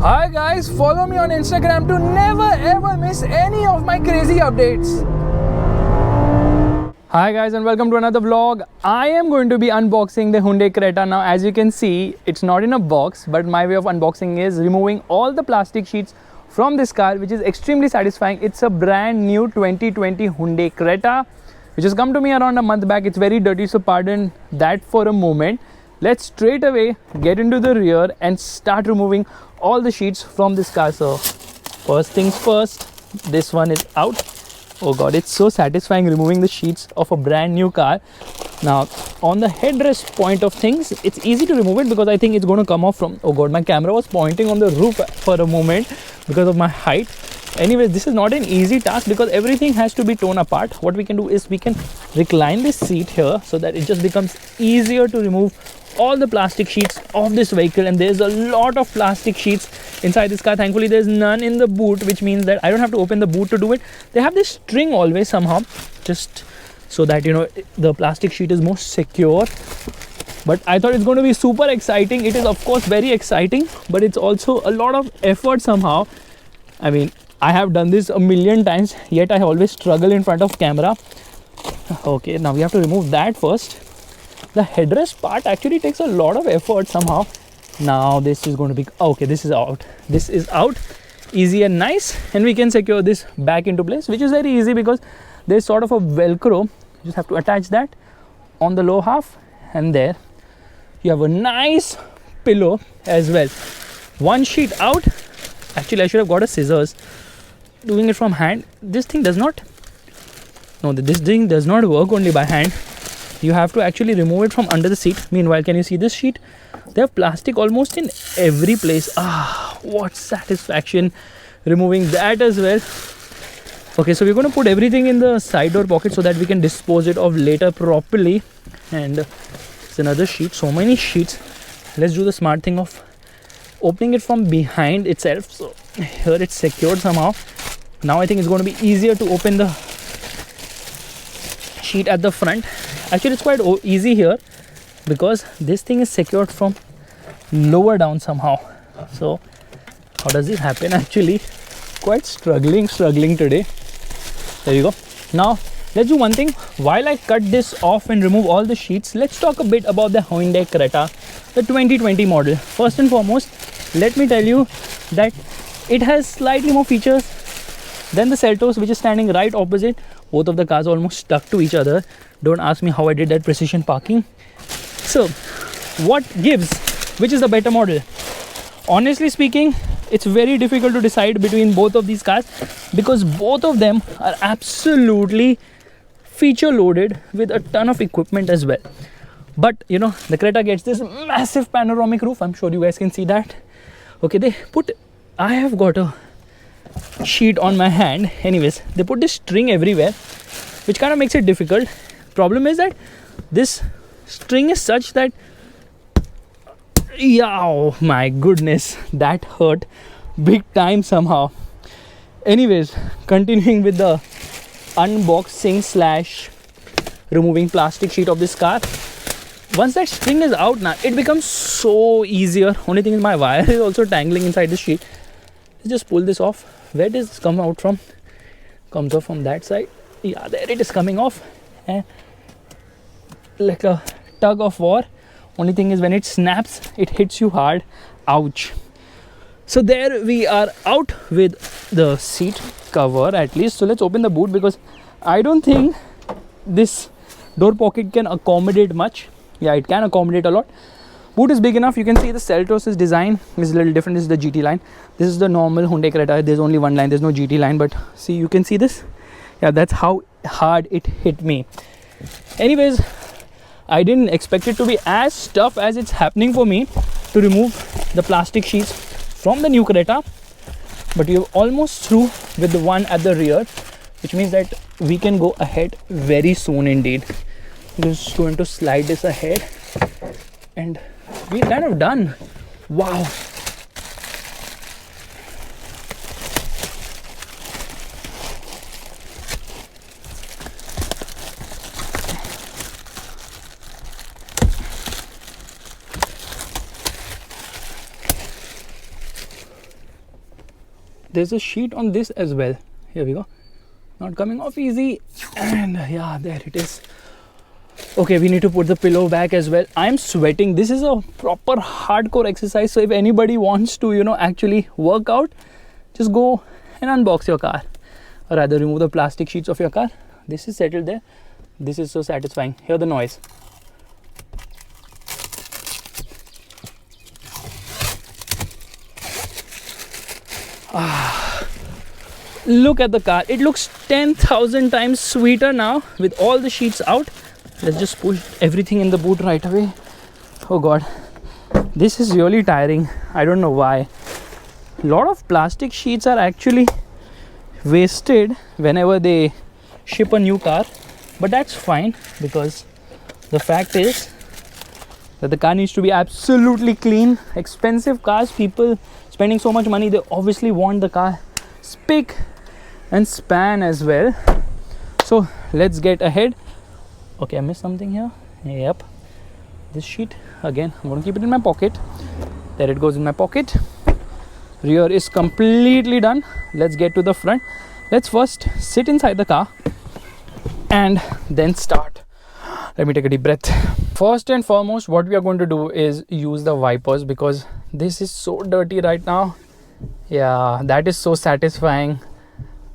Hi guys, follow me on Instagram to never ever miss any of my crazy updates. Hi guys and welcome to another vlog. I am going to be unboxing the Hyundai Creta. Now as you can see, it's not in a box, but my way of unboxing is removing all the plastic sheets from this car, which is extremely satisfying. It's a brand new 2020 Hyundai Creta which has come to me around a month back. It's very dirty, so pardon that for a moment. Let's straight away get into the rear and start removing all the sheets from this car. So first things first, this one is out. Oh god, it's so satisfying removing the sheets of a brand new car. Now on the headrest point of things, it's easy to remove it because I think it's going to come off from, oh god, my camera was pointing on the roof for a moment because of my height. Anyways, this is not an easy task because everything has to be torn apart. What we can do is we can recline this seat here so that it just becomes easier to remove all the plastic sheets of this vehicle. And there's a lot of plastic sheets inside this car. Thankfully there's none in the boot, which means that I don't have to open the boot to do it. They have this string always somehow, just so that, you know, the plastic sheet is more secure. But I thought it's going to be super exciting. It is of course very exciting, but it's also a lot of effort somehow. I mean, I have done this a million times, yet I always struggle in front of camera. Okay, now we have to remove that first. The headrest part actually takes a lot of effort somehow. Now this is going to be, okay, this is out. This is out, easy and nice. And we can secure this back into place, which is very easy because there's sort of a Velcro. You just have to attach that on the low half, and there you have a nice pillow as well. One sheet out. Actually, I should have got a scissors. Doing it from hand, this thing does not, no, this thing does not work only by hand. You have to actually remove it from under the seat. Meanwhile, can you see this sheet? They have plastic almost in every place. Ah, what satisfaction removing that as well. Okay, so we're going to put everything in the side door pocket so that we can dispose it of later properly. And it's another sheet, so many sheets. Let's do the smart thing of opening it from behind itself. So here it's secured somehow. Now I think it's going to be easier to open the sheet at the front. Actually, it's quite easy here because this thing is secured from lower down somehow. So how does it happen? Actually, quite struggling today. There you go. Now let's do one thing. While I cut this off and remove all the sheets, let's talk a bit about the Hyundai Creta, the 2020 model. First and foremost, let me tell you that it has slightly more features than the Seltos, which is standing right opposite. Both of the cars almost stuck to each other. Don't ask me how I did that precision parking. So what gives? Which is the better model? Honestly speaking, it's very difficult to decide between both of these cars because both of them are absolutely feature loaded with a ton of equipment as well. But you know, the Creta gets this massive panoramic roof. I'm sure you guys can see that. Okay, I have got a sheet on my hand. Anyways, they put this string everywhere, which kind of makes it difficult. Problem is that this string is such that, yeah, oh my goodness, that hurt big time somehow. Anyways, continuing with the unboxing slash removing plastic sheet of this car. Once that string is out now, it becomes so easier. Only thing is my wire is also tangling inside the sheet. Let's just pull this off. Where does this come out from? Comes off from that side. Yeah, there it is coming off. And like a tug of war. Only thing is when it snaps, it hits you hard. Ouch. So there we are out with the seat cover at least. So let's open the boot because I don't think this door pocket can accommodate much. Yeah, it can accommodate a lot. Boot is big enough. You can see the Seltos' design is a little different. This is the GT line. This is the normal Hyundai Creta. There's only one line. There's no GT line. But see, you can see this. Yeah, that's how hard it hit me. Anyways, I didn't expect it to be as tough as it's happening for me to remove the plastic sheets from the new Creta. But you're almost through with the one at the rear, which means that we can go ahead very soon indeed. Just going to slide this ahead and we're kind of done. Wow. there's a sheet on this as well. Here we go. Not coming off easy. And yeah, there it is. Okay, we need to put the pillow back as well. I'm sweating. This is a proper hardcore exercise. So if anybody wants to, actually work out, just go and unbox your car. Or rather remove the plastic sheets of your car. This is settled there. This is so satisfying. Hear the noise. Look at the car. It looks 10,000 times sweeter now with all the sheets out. Let's just push everything in the boot right away. Oh god, this is really tiring. I don't know why. A lot of plastic sheets are actually wasted whenever they ship a new car, but that's fine, because the fact is that the car needs to be absolutely clean. Expensive cars, people spending so much money, they obviously want the car spick and span as well. So let's get ahead. Okay, I missed something here. Yep, this sheet again. I'm going to keep it in my pocket. There it goes in my pocket. Rear is completely done. Let's get to the front. Let's first sit inside the car and then start. Let me take a deep breath. First and foremost, what we are going to do is use the wipers, because this is so dirty right now. Yeah, that is so satisfying.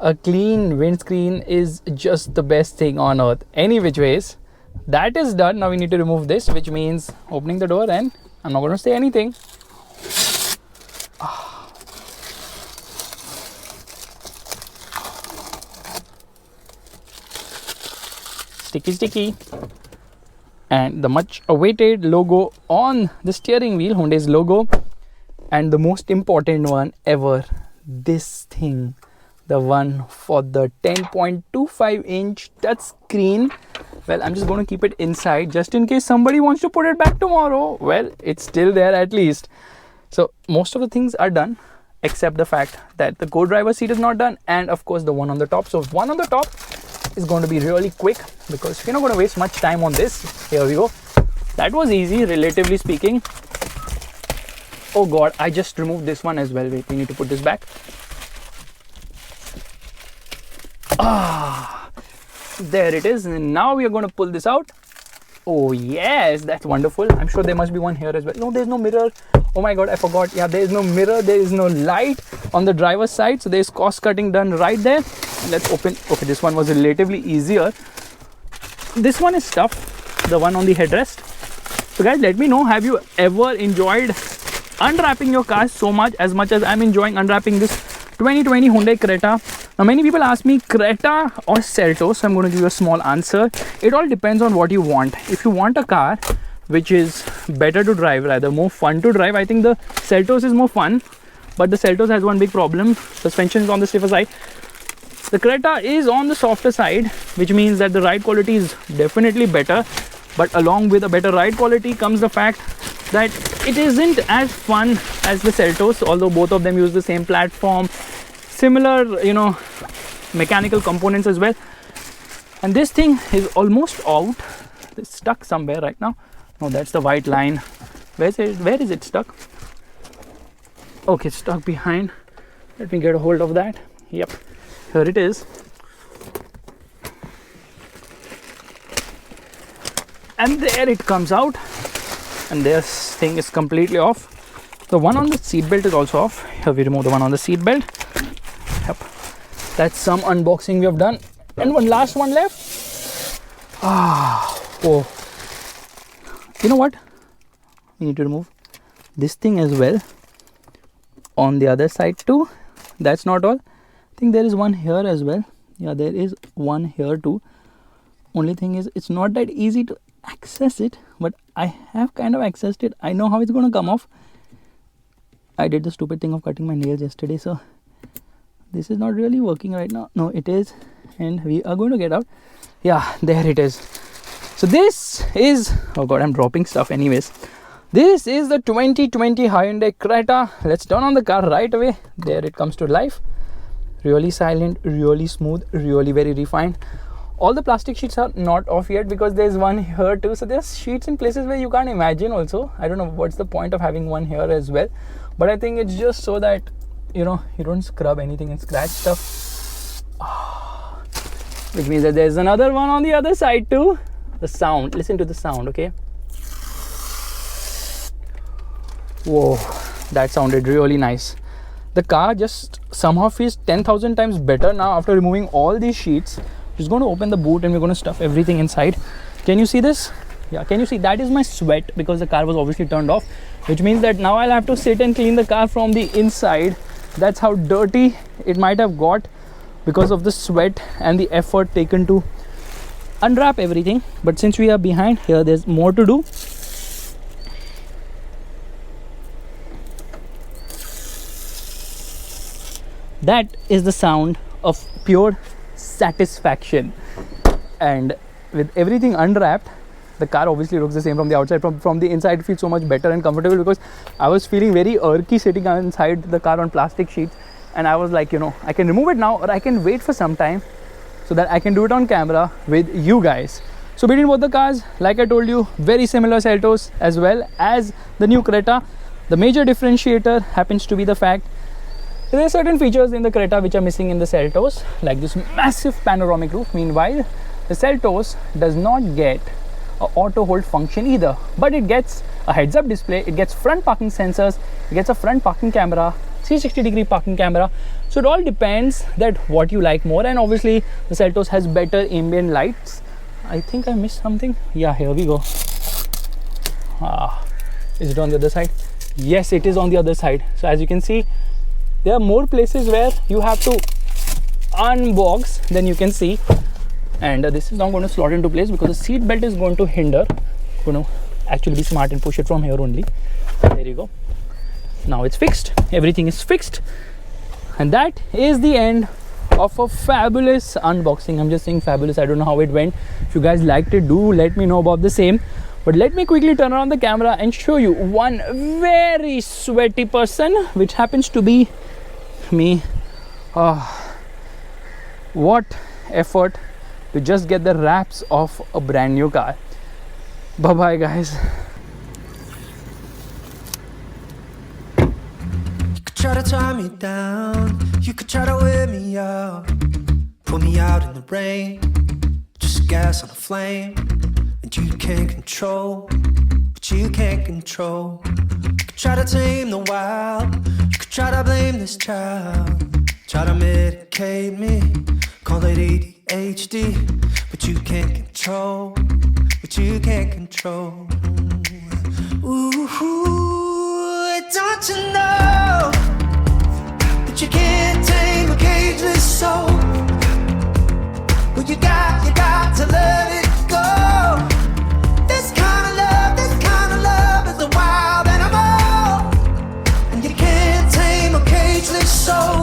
A clean windscreen is just the best thing on earth. Any which ways, that is done. Now we need to remove this, which means opening the door, and I'm not going to say anything. Sticky. And the much awaited logo on the steering wheel, Hyundai's logo. And the most important one ever, this thing. The one for the 10.25 inch touch screen. Well, I'm just going to keep it inside just in case somebody wants to put it back tomorrow. Well, it's still there at least. So most of the things are done, except the fact that the co-driver seat is not done, and of course the one on the top. So one on the top is going to be really quick, because we're not going to waste much time on this. Here we go. That was easy, relatively speaking. Oh god, I just removed this one as well. Wait, we need to put this back. There it is. And now we are going to pull this out. Oh yes, that's wonderful. I'm sure there must be one here as well. No, there's no mirror. Oh my god, I forgot. Yeah, there is no mirror. There is no light on the driver's side. So there's cost cutting done right there. And let's open. Okay, this one was relatively easier. This one is tough. The one on the headrest. So guys, let me know, have you ever enjoyed unwrapping your car so much as I'm enjoying unwrapping this 2020 Hyundai Creta? Now many people ask me Creta or Seltos, so I'm going to give you a small answer. It all depends on what you want. If you want a car which is better to drive, rather more fun to drive, I think the Seltos is more fun, but the Seltos has one big problem. Suspension is on the stiffer side. The Creta is on the softer side, which means that the ride quality is definitely better, but along with a better ride quality comes the fact that it isn't as fun as the Seltos, although both of them use the same platform, similar, mechanical components as well. And this thing is almost out. It's stuck somewhere right now. No, that's the white line. Where is it stuck? Okay, it's stuck behind. Let me get a hold of that. Yep, here it is. And there it comes out. And this thing is completely off. The one on the seat belt is also off. Here we remove the one on the seat belt. Yep, that's some unboxing we have done, and one last one left. Oh, you know what, we need to remove this thing as well on the other side too. That's not all. I think there is one here as well. Yeah, there is one here too. Only thing is, it's not that easy to access it, but I have kind of accessed it. I know how it's going to come off. I did the stupid thing of cutting my nails yesterday, so this is not really working right now. No, it is, and we are going to get out. Yeah, there it is. So this is, oh god, I'm dropping stuff anyways. This is the 2020 Hyundai Creta. Let's turn on the car right away. There it comes to life. Really silent, really smooth, really very refined. All the plastic sheets are not off yet, because there's one here too. So there's sheets in places where you can't imagine also. I don't know what's the point of having one here as well, but I think it's just so that you know, you don't scrub anything and scratch stuff. Which means that there's another one on the other side too. The sound, listen to the sound, okay? Whoa, that sounded really nice. The car just somehow feels 10,000 times better now after removing all these sheets. Just going to open the boot and we're going to stuff everything inside. Can you see this? Yeah, can you see? That is my sweat because the car was obviously turned off, which means that now I'll have to sit and clean the car from the inside. That's how dirty it might have got because of the sweat and the effort taken to unwrap everything. But since we are behind here, there's more to do. That is the sound of pure satisfaction. And with everything unwrapped, the car obviously looks the same from the outside. From the inside, it feels so much better and comfortable because I was feeling very irky sitting inside the car on plastic sheets. And I was like, you know, I can remove it now or I can wait for some time so that I can do it on camera with you guys. So between both the cars, like I told you, very similar Seltos as well as the new Creta. The major differentiator happens to be the fact there are certain features in the Creta which are missing in the Seltos, like this massive panoramic roof. Meanwhile, the Seltos does not get an auto hold function either, but it gets a heads-up display, it gets front parking sensors, it gets a front parking camera, 360-degree parking camera. So it all depends that what you like more. And obviously the Seltos has better ambient lights. I think I missed something. Yeah, here we go. Is it on the other side? Yes, it is on the other side. So as you can see, there are more places where you have to unbox than you can see. And this is now going to slot into place because the seat belt is going to hinder. I'm going to actually be smart and push it from here only. There you go. Now it's fixed. Everything is fixed. And that is the end of a fabulous unboxing. I'm just saying fabulous. I don't know how it went. If you guys liked it, do let me know about the same. But let me quickly turn around the camera and show you one very sweaty person, which happens to be me. What effort to just get the wraps of a brand new car. Bye bye guys. You could try to tie me down, you could try to wear me out, put me out in the rain, just gas on a flame. And you can't control what you can't control. You could try to tame the wild, you could try to blame this child, try to medicate me, call it ADHD. But you can't control what you can't control. Ooh, don't you know that you can't tame a cageless soul? Well, you got to let it go. This kind of love is a wild animal, and you can't tame a cageless soul.